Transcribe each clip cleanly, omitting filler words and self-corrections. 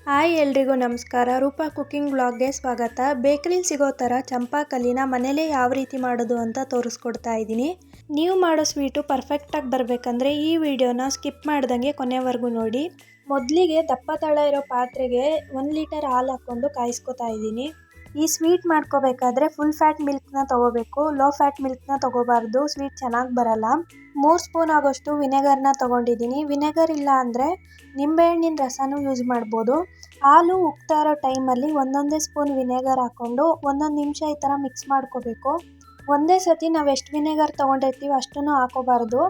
Hi ಎಲ್ರಿಗೂ ನಮಸ್ಕಾರ. Roopa cooking ಬ್ಲಾಗ್ಗೆ ಸ್ವಾಗತ. ಬೇಕರಿಲಿ ಸಿಗೋ ಥರ ಚಂಪಾಕಲಿನ ಮನೇಲೇ ಯಾವ ರೀತಿ ಮಾಡೋದು ಅಂತ ತೋರಿಸ್ಕೊಡ್ತಾ ಇದ್ದೀನಿ. ನೀವು ಮಾಡೋ ಸ್ವೀಟು ಪರ್ಫೆಕ್ಟಾಗಿ ಬರಬೇಕಂದ್ರೆ ಈ ವಿಡಿಯೋನ ಸ್ಕಿಪ್ ಮಾಡ್ದಂಗೆ ಕೊನೆವರೆಗೂ ನೋಡಿ. ಮೊದಲಿಗೆ ದಪ್ಪ ತಳ ಇರೋ ಪಾತ್ರೆಗೆ 1 ಲೀಟರ್ ಹಾಲು ಹಾಕ್ಕೊಂಡು ಕಾಯಿಸ್ಕೊತಾ ಇದ್ದೀನಿ. ಈ ಸ್ವೀಟ್ ಮಾಡ್ಕೋಬೇಕಾದ್ರೆ ಫುಲ್ ಫ್ಯಾಟ್ ಮಿಲ್ಕ್ನ ತೊಗೋಬೇಕು, ಲೋ ಫ್ಯಾಟ್ ಮಿಲ್ಕ್ನ ತೊಗೋಬಾರ್ದು, ಸ್ವೀಟ್ ಚೆನ್ನಾಗಿ ಬರಲ್ಲ. 3 ಸ್ಪೂನ್ ಆಗೋಷ್ಟು ವಿನೆಗರ್ನ ತೊಗೊಂಡಿದ್ದೀನಿ. ವಿನೆಗರ್ ಇಲ್ಲ ಅಂದರೆ ನಿಂಬೆಹಣ್ಣಿನ ರಸನೂ ಯೂಸ್ ಮಾಡ್ಬೋದು. ಹಾಲು ಉಕ್ತಾ ಇರೋ ಟೈಮಲ್ಲಿ ಒಂದೊಂದೇ ಸ್ಪೂನ್ ವಿನೆಗರ್ ಹಾಕ್ಕೊಂಡು 1 ನಿಮಿಷ ಈ ಥರ ಮಿಕ್ಸ್ ಮಾಡ್ಕೋಬೇಕು. ಒಂದೇ ಸತಿ ನಾವು ಎಷ್ಟು ವಿನೆಗರ್ ತೊಗೊಂಡಿರ್ತೀವಿ ಅಷ್ಟನ್ನು ಹಾಕೋಬಾರ್ದು.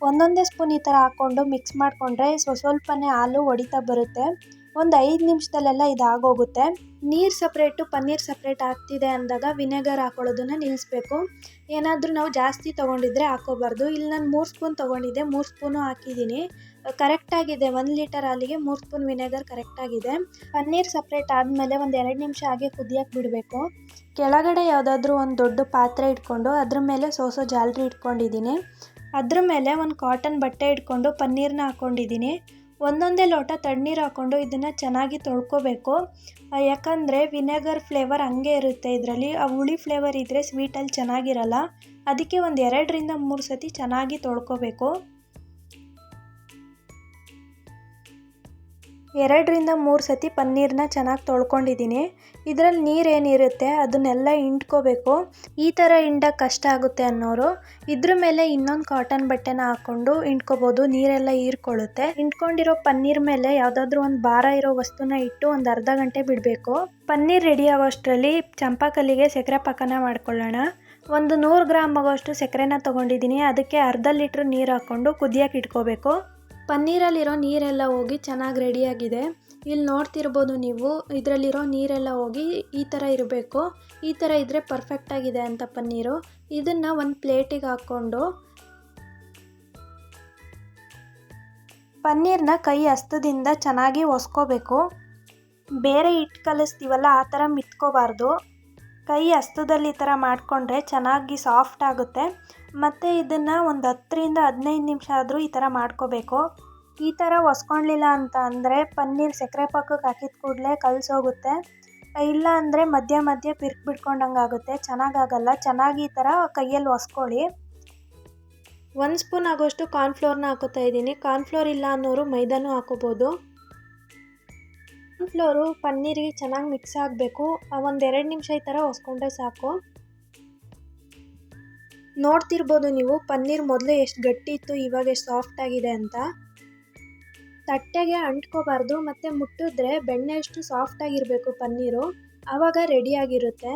ಒಂದೊಂದೇ ಸ್ಪೂನ್ ಈ ಥರ ಹಾಕ್ಕೊಂಡು ಮಿಕ್ಸ್ ಮಾಡಿಕೊಂಡ್ರೆ ಸ್ವಲ್ಪನೇ ಹಾಲು ಹೊಡಿತಾ ಬರುತ್ತೆ. ಒಂದು 5 ನಿಮಿಷದಲ್ಲೆಲ್ಲ ಇದಾಗೋಗುತ್ತೆ. ನೀರು ಸಪ್ರೇಟು ಪನ್ನೀರ್ ಸಪ್ರೇಟ್ ಆಗ್ತಿದೆ ಅಂದಾಗ ವಿನೆಗರ್ ಹಾಕೊಳ್ಳೋದನ್ನು ನಿಲ್ಲಿಸ್ಬೇಕು. ಏನಾದರೂ ನಾವು ಜಾಸ್ತಿ ತೊಗೊಂಡಿದ್ರೆ ಹಾಕೋಬಾರ್ದು. ಇಲ್ಲಿ ನಾನು 3 ಸ್ಪೂನ್ ತೊಗೊಂಡಿದ್ದೆ, 3 ಸ್ಪೂನು ಹಾಕಿದ್ದೀನಿ. ಕರೆಕ್ಟಾಗಿದೆ. 1 ಲೀಟರ್ ಹಾಲಿಗೆ 3 ಸ್ಪೂನ್ ವಿನೆಗರ್ ಕರೆಕ್ಟಾಗಿದೆ. ಪನ್ನೀರ್ ಸಪ್ರೇಟ್ ಆದಮೇಲೆ ಒಂದು 2 ನಿಮಿಷ ಹಾಗೆ ಕುದಿಯೋಕ್ಕೆ ಬಿಡಬೇಕು. ಕೆಳಗಡೆ ಯಾವುದಾದ್ರೂ ಒಂದು ದೊಡ್ಡ ಪಾತ್ರೆ ಇಟ್ಕೊಂಡು ಅದ್ರ ಮೇಲೆ ಸೋಸೋ ಜಾಲರಿ ಇಟ್ಕೊಂಡಿದ್ದೀನಿ. ಅದ್ರ ಮೇಲೆ ಒಂದು ಕಾಟನ್ ಬಟ್ಟೆ ಇಟ್ಕೊಂಡು ಪನ್ನೀರನ್ನ ಹಾಕ್ಕೊಂಡಿದ್ದೀನಿ. ಒಂದೊಂದೇ ಲೋಟ ತಣ್ಣೀರು ಹಾಕ್ಕೊಂಡು ಇದನ್ನು ಚೆನ್ನಾಗಿ ತೊಳ್ಕೊಬೇಕು. ಯಾಕಂದರೆ ವಿನೆಗರ್ ಫ್ಲೇವರ್ ಹಂಗೆ ಇರುತ್ತೆ ಇದರಲ್ಲಿ. ಆ ಹುಳಿ ಫ್ಲೇವರ್ ಇದ್ದರೆ ಸ್ವೀಟಲ್ಲಿ ಚೆನ್ನಾಗಿರಲ್ಲ. ಅದಕ್ಕೆ ಒಂದು 2 ರಿಂದ 3 ಸತಿ ಚೆನ್ನಾಗಿ ತೊಳ್ಕೊಬೇಕು. 2 ರಿಂದ 3 ಸತಿ ಪನ್ನೀರನ್ನ ಚೆನ್ನಾಗಿ ತೊಳ್ಕೊಂಡಿದ್ದೀನಿ. ಇದರಲ್ಲಿ ನೀರೇನಿರುತ್ತೆ ಅದನ್ನೆಲ್ಲ ಹಿಂಡ್ಕೋಬೇಕು. ಈ ಥರ ಹಿಂಡಕ್ಕೆ ಕಷ್ಟ ಆಗುತ್ತೆ ಅನ್ನೋರು ಇದ್ರ ಮೇಲೆ ಇನ್ನೊಂದು ಕಾಟನ್ ಬಟ್ಟೆನ ಹಾಕ್ಕೊಂಡು ಹಿಂಡ್ಕೋಬೋದು. ನೀರೆಲ್ಲ ಹೀರ್ಕೊಳ್ಳುತ್ತೆ. ಹಿಂಡ್ಕೊಂಡಿರೋ ಪನ್ನೀರ್ ಮೇಲೆ ಯಾವುದಾದ್ರೂ ಒಂದು ಭಾರ ಇರೋ ವಸ್ತುನ ಇಟ್ಟು ಒಂದು ಅರ್ಧ ಗಂಟೆ ಬಿಡಬೇಕು. ಪನ್ನೀರ್ ರೆಡಿ ಆಗೋಷ್ಟರಲ್ಲಿ ಚಂಪಾಕಲಿಗೆ ಸಕ್ಕರೆ ಪಾಕನ ಮಾಡ್ಕೊಳ್ಳೋಣ. ಒಂದು 100 ಗ್ರಾಮ್ ಆಗೋಷ್ಟು ಸಕ್ಕರೆನ ತೊಗೊಂಡಿದ್ದೀನಿ. ಅದಕ್ಕೆ ಅರ್ಧ ಲೀಟ್ರ್ ನೀರು ಹಾಕ್ಕೊಂಡು ಕುದಿಯೋಕೆ ಇಟ್ಕೋಬೇಕು. ಪನ್ನೀರಲ್ಲಿರೋ ನೀರೆಲ್ಲ ಹೋಗಿ ಚೆನ್ನಾಗಿ ರೆಡಿಯಾಗಿದೆ. ಇಲ್ಲಿ ನೋಡ್ತಿರ್ಬೋದು ನೀವು, ಇದರಲ್ಲಿರೋ ನೀರೆಲ್ಲ ಹೋಗಿ ಈ ಥರ ಇರಬೇಕು. ಈ ಥರ ಇದ್ದರೆ ಪರ್ಫೆಕ್ಟಾಗಿದೆ ಅಂತ ಪನ್ನೀರು. ಇದನ್ನು ಒಂದು ಪ್ಲೇಟಿಗೆ ಹಾಕ್ಕೊಂಡು ಪನ್ನೀರನ್ನ ಕೈ ಹಸ್ತದಿಂದ ಚೆನ್ನಾಗಿ ಒಸ್ಕೋಬೇಕು. ಬೇರೆ ಹಿಟ್ಟು ಕಲಿಸ್ತೀವಲ್ಲ ಆ ಥರ ಮಿತ್ಕೋಬಾರ್ದು. ಕೈ ಹಸ್ತದಲ್ಲಿ ಈ ಥರ ಮಾಡಿಕೊಂಡ್ರೆ ಚೆನ್ನಾಗಿ ಸಾಫ್ಟ್ ಆಗುತ್ತೆ. ಮತ್ತು ಇದನ್ನು ಒಂದು 10 ರಿಂದ 15 ನಿಮಿಷ ಆದರೂ ಈ ಥರ ಮಾಡ್ಕೋಬೇಕು. ಈ ಥರ ಒಸ್ಕೊಳ್ಲಿಲ್ಲ ಅಂತ ಅಂದರೆ ಪನ್ನೀರ್ ಸಕ್ಕರೆ ಪಾಕಕ್ಕೆ ಹಾಕಿದ ಕೂಡಲೇ ಕಲಸೋಗುತ್ತೆ. ಇಲ್ಲ ಅಂದರೆ ಮಧ್ಯ ಮಧ್ಯೆ ಬಿಡ್ಕೊಂಡಂಗೆ ಆಗುತ್ತೆ, ಚೆನ್ನಾಗಾಗಲ್ಲ. ಚೆನ್ನಾಗಿ ಈ ಥರ ಕೈಯಲ್ಲಿ ಒಸ್ಕೊಳ್ಳಿ. 1 ಸ್ಪೂನ್ ಆಗೋಷ್ಟು ಕಾರ್ನ್ಫ್ಲೋರ್ನ ಹಾಕೋತಾ ಇದ್ದೀನಿ. ಕಾರ್ನ್ಫ್ಲೋರ್ ಇಲ್ಲ ಅನ್ನೋರು ಮೈದಾನೂ ಹಾಕೋಬೋದು. ಕಾರ್ನ್ಫ್ಲೋರು ಪನ್ನೀರಿಗೆ ಚೆನ್ನಾಗಿ ಮಿಕ್ಸ್ ಆಗಬೇಕು. ಒಂದು 2 ನಿಮಿಷ ಈ ಥರ ಒಸ್ಕೊಂಡ್ರೆ ಸಾಕು. ನೋಡ್ತಿರ್ಬೋದು ನೀವು, ಪನ್ನೀರ್ ಮೊದಲು ಎಷ್ಟು ಗಟ್ಟಿ ಇತ್ತು, ಇವಾಗ ಎಷ್ಟು ಸಾಫ್ಟ್ ಆಗಿದೆ ಅಂತ. ತಟ್ಟೆಗೆ ಅಂಟ್ಕೋಬಾರ್ದು ಮತ್ತು ಮುಟ್ಟಿದ್ರೆ ಬೆಣ್ಣೆ ಅಷ್ಟು ಸಾಫ್ಟಾಗಿರಬೇಕು ಪನ್ನೀರು. ಆವಾಗ ರೆಡಿಯಾಗಿರುತ್ತೆ.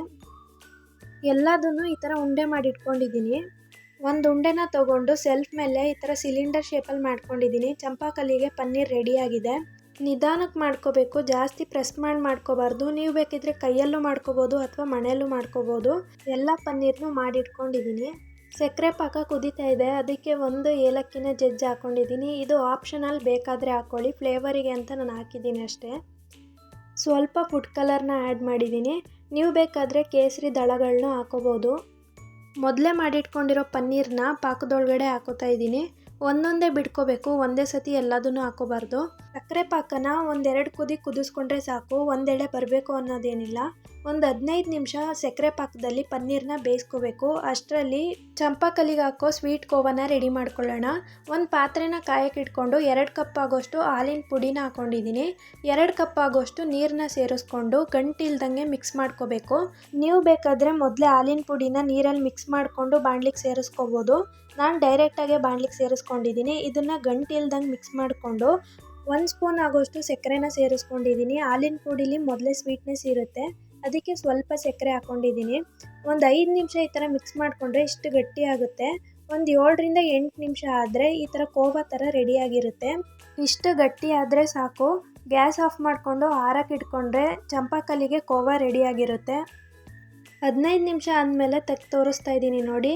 ಎಲ್ಲದನ್ನು ಈ ಥರ ಉಂಡೆ ಮಾಡಿ ಇಟ್ಕೊಂಡಿದ್ದೀನಿ. ಒಂದು ಉಂಡೆನ ತೊಗೊಂಡು ಸೆಲ್ಫ್ ಮೇಲೆ ಈ ಥರ ಸಿಲಿಂಡರ್ ಶೇಪಲ್ಲಿ ಮಾಡ್ಕೊಂಡಿದ್ದೀನಿ. ಚಂಪಾಕಲಿಗೆ ಪನ್ನೀರ್ ರೆಡಿಯಾಗಿದೆ. ನಿಧಾನಕ್ಕೆ ಮಾಡ್ಕೋಬೇಕು, ಜಾಸ್ತಿ ಪ್ರೆಸ್ ಮಾಡ್ಕೋಬಾರ್ದು. ನೀವು ಬೇಕಿದ್ರೆ ಕೈಯಲ್ಲೂ ಮಾಡ್ಕೋಬೋದು ಅಥವಾ ಮನೆಯಲ್ಲೂ ಮಾಡ್ಕೋಬೋದು. ಎಲ್ಲ ಪನ್ನೀರ್ನೂ ಮಾಡಿಟ್ಕೊಂಡಿದ್ದೀನಿ. ಸಕ್ಕರೆ ಪಾಕ ಕುದೀತಾ ಇದೆ, ಅದಕ್ಕೆ ಒಂದು ಏಲಕ್ಕಿನ ಜಜ್ಜಿ ಹಾಕ್ಕೊಂಡಿದ್ದೀನಿ. ಇದು ಆಪ್ಷನಲ್, ಬೇಕಾದರೆ ಹಾಕ್ಕೊಳ್ಳಿ. ಫ್ಲೇವರಿಗೆ ಅಂತ ನಾನು ಹಾಕಿದ್ದೀನಿ ಅಷ್ಟೇ. ಸ್ವಲ್ಪ ಫುಡ್ ಕಲರ್ನ ಆ್ಯಡ್ ಮಾಡಿದ್ದೀನಿ. ನೀವು ಬೇಕಾದರೆ ಕೇಸರಿ ದಳಗಳನ್ನ ಹಾಕೋಬೋದು. ಮೊದಲೇ ಮಾಡಿಟ್ಕೊಂಡಿರೋ ಪನ್ನೀರನ್ನ ಪಾಕದೊಳಗಡೆ ಹಾಕೋತಾ ಇದ್ದೀನಿ. ಒಂದೊಂದೇ ಬಿಡ್ಕೋಬೇಕು, ಒಂದೇ ಸತಿ ಎಲ್ಲದನ್ನು ಹಾಕೋಬಾರ್ದು. ಸಕ್ಕರೆ ಪಾಕನ 1-2 ಕುದಿ ಕುದಿಸ್ಕೊಂಡ್ರೆ ಸಾಕು, ಒಂದೆಳೆ ಬರಬೇಕು ಅನ್ನೋದೇನಿಲ್ಲ. ಒಂದು 15 ನಿಮಿಷ ಸಕ್ಕರೆ ಪಾಕದಲ್ಲಿ ಪನ್ನೀರನ್ನ ಬೇಯಿಸ್ಕೋಬೇಕು. ಅಷ್ಟರಲ್ಲಿ ಚಂಪಾಕಲಿಗೆ ಹಾಕೋ ಸ್ವೀಟ್ ಕೋವನ ರೆಡಿ ಮಾಡ್ಕೊಳ್ಳೋಣ. ಒಂದು ಪಾತ್ರೆನ ಕಾಯಕ್ಕೆ ಇಟ್ಕೊಂಡು 2 ಕಪ್ ಆಗೋಷ್ಟು ಹಾಲಿನ ಪುಡಿನ ಹಾಕ್ಕೊಂಡಿದ್ದೀನಿ. 2 ಕಪ್ ಆಗೋಷ್ಟು ನೀರನ್ನ ಸೇರಿಸ್ಕೊಂಡು ಗಂಟಿಲ್ದಂಗೆ ಮಿಕ್ಸ್ ಮಾಡ್ಕೋಬೇಕು. ನೀವು ಬೇಕಾದರೆ ಮೊದಲೇ ಹಾಲಿನ ಪುಡಿನ ನೀರಲ್ಲಿ ಮಿಕ್ಸ್ ಮಾಡಿಕೊಂಡು ಬಾಣಲಿಗೆ ಸೇರಿಸ್ಕೋಬೋದು. ನಾನು ಡೈರೆಕ್ಟಾಗೆ ಬಾಣಲಿಗೆ ಸೇರಿಸ್ಕೊಂಡಿದ್ದೀನಿ. ಇದನ್ನು ಗಂಟಿಲ್ದಂಗೆ ಮಿಕ್ಸ್ ಮಾಡಿಕೊಂಡು 1 ಸ್ಪೂನ್ ಆಗೋಷ್ಟು ಸಕ್ಕರೆನ ಸೇರಿಸ್ಕೊಂಡಿದ್ದೀನಿ. ಹಾಲಿನ ಪುಡಿಲಿ ಮೊದಲೇ ಸ್ವೀಟ್ನೆಸ್ ಇರುತ್ತೆ, ಅದಕ್ಕೆ ಸ್ವಲ್ಪ ಸಕ್ಕರೆ ಹಾಕ್ಕೊಂಡಿದ್ದೀನಿ. ಒಂದು 5 ನಿಮಿಷ ಈ ಥರ ಮಿಕ್ಸ್ ಮಾಡಿಕೊಂಡ್ರೆ ಇಷ್ಟು ಗಟ್ಟಿ ಆಗುತ್ತೆ. ಒಂದು 7 ರಿಂದ 8 ನಿಮಿಷ ಆದರೆ ಈ ಥರ ಕೋವಾ ಥರ ರೆಡಿಯಾಗಿರುತ್ತೆ. ಇಷ್ಟು ಗಟ್ಟಿ ಆದರೆ ಸಾಕು. ಗ್ಯಾಸ್ ಆಫ್ ಮಾಡಿಕೊಂಡು ಆರಕ್ಕೆ ಇಟ್ಕೊಂಡ್ರೆ ಚಂಪಾಕಲಿಗೆ ಕೋವಾ ರೆಡಿಯಾಗಿರುತ್ತೆ. 15 ನಿಮಿಷ ಆದಮೇಲೆ ತೆಗೆದು ತೋರಿಸ್ತಾ ಇದ್ದೀನಿ ನೋಡಿ.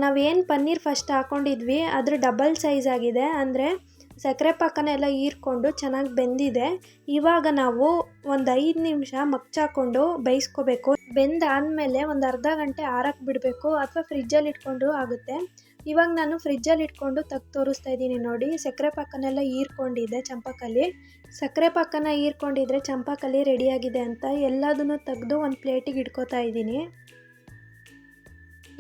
ನಾವೇನು ಪನ್ನೀರ್ ಫಸ್ಟ್ ಹಾಕ್ಕೊಂಡಿದ್ವಿ ಅದ್ರ ಡಬಲ್ ಸೈಜ್ ಆಗಿದೆ. ಅಂದರೆ ಸಕ್ಕರೆ ಪಾಕನ ಎಲ್ಲ ಹೀರ್ಕೊಂಡು ಚೆನ್ನಾಗಿ ಬೆಂದಿದೆ. ಇವಾಗ ನಾವು ಒಂದು 5 ನಿಮಿಷ ಮಗ್ಚಾಕೊಂಡು ಬೇಯಿಸ್ಕೋಬೇಕು. ಬೆಂದಾದಮೇಲೆ ಒಂದು ಅರ್ಧ ಗಂಟೆ ಆರಕ್ಕೆ ಬಿಡಬೇಕು ಅಥವಾ ಫ್ರಿಜ್ಜಲ್ಲಿ ಇಟ್ಕೊಂಡ್ರೂ ಆಗುತ್ತೆ. ಇವಾಗ ನಾನು ಫ್ರಿಜ್ಜಲ್ಲಿ ಇಟ್ಕೊಂಡು ತೆಗ್ದು ತೋರಿಸ್ತಾ ಇದ್ದೀನಿ ನೋಡಿ. ಸಕ್ಕರೆ ಪಾಕನೆಲ್ಲ ಹೀರ್ಕೊಂಡಿದ್ದೆ ಚಂಪಾಕಲ್ಲಿ. ಸಕ್ಕರೆ ಪಾಕನ ಹೀರ್ಕೊಂಡಿದ್ರೆ ಚಂಪಾಕಲ್ಲಿ ರೆಡಿಯಾಗಿದೆ ಅಂತ ಎಲ್ಲದನ್ನು ತೆಗೆದು ಒಂದು ಪ್ಲೇಟಿಗೆ ಇಟ್ಕೋತಾ ಇದ್ದೀನಿ.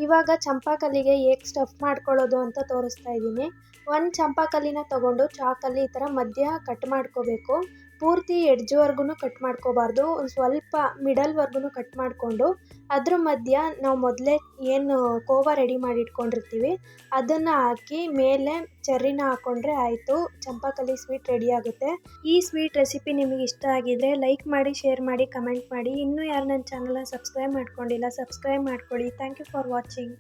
ಇವಾಗ ಚಂಪಾಕಲ್ಲಿಗೆ ಹೇಗೆ ಸ್ಟಫ್ ಮಾಡ್ಕೊಳ್ಳೋದು ಅಂತ ತೋರಿಸ್ತಾ ಇದ್ದೀನಿ. ಒಂದು ಚಂಪಾಕಲ್ಲಿನ ತೊಗೊಂಡು ಚಾಕಲ್ಲಿ ಈ ಥರ ಮಧ್ಯ ಕಟ್ ಮಾಡ್ಕೋಬೇಕು. ಪೂರ್ತಿ ಎಡ್ಜ್ವರ್ಗು ಕಟ್ ಮಾಡ್ಕೋಬಾರ್ದು, ಒಂದು ಸ್ವಲ್ಪ ಮಿಡಲ್ವರ್ಗು ಕಟ್ ಮಾಡಿಕೊಂಡು ಅದ್ರ ಮಧ್ಯ ನಾವು ಮೊದಲೇ ಏನು ಕೋವಾ ರೆಡಿ ಮಾಡಿ ಇಟ್ಕೊಂಡಿರ್ತೀವಿ ಅದನ್ನು ಹಾಕಿ ಮೇಲೆ ಚೆರ್ರಿನ ಹಾಕ್ಕೊಂಡ್ರೆ ಆಯಿತು, ಚಂಪಾಕಲ್ಲಿ ಸ್ವೀಟ್ ರೆಡಿ ಆಗುತ್ತೆ. ಈ ಸ್ವೀಟ್ ರೆಸಿಪಿ ನಿಮಗೆ ಇಷ್ಟ ಆಗಿದ್ರೆ ಲೈಕ್ ಮಾಡಿ, ಶೇರ್ ಮಾಡಿ, ಕಮೆಂಟ್ ಮಾಡಿ. ಇನ್ನೂ ಯಾರು ನನ್ನ ಚಾನಲ್ನ ಸಬ್ಸ್ಕ್ರೈಬ್ ಮಾಡ್ಕೊಂಡಿಲ್ಲ ಸಬ್ಸ್ಕ್ರೈಬ್ ಮಾಡ್ಕೊಳ್ಳಿ. Thank you for watching.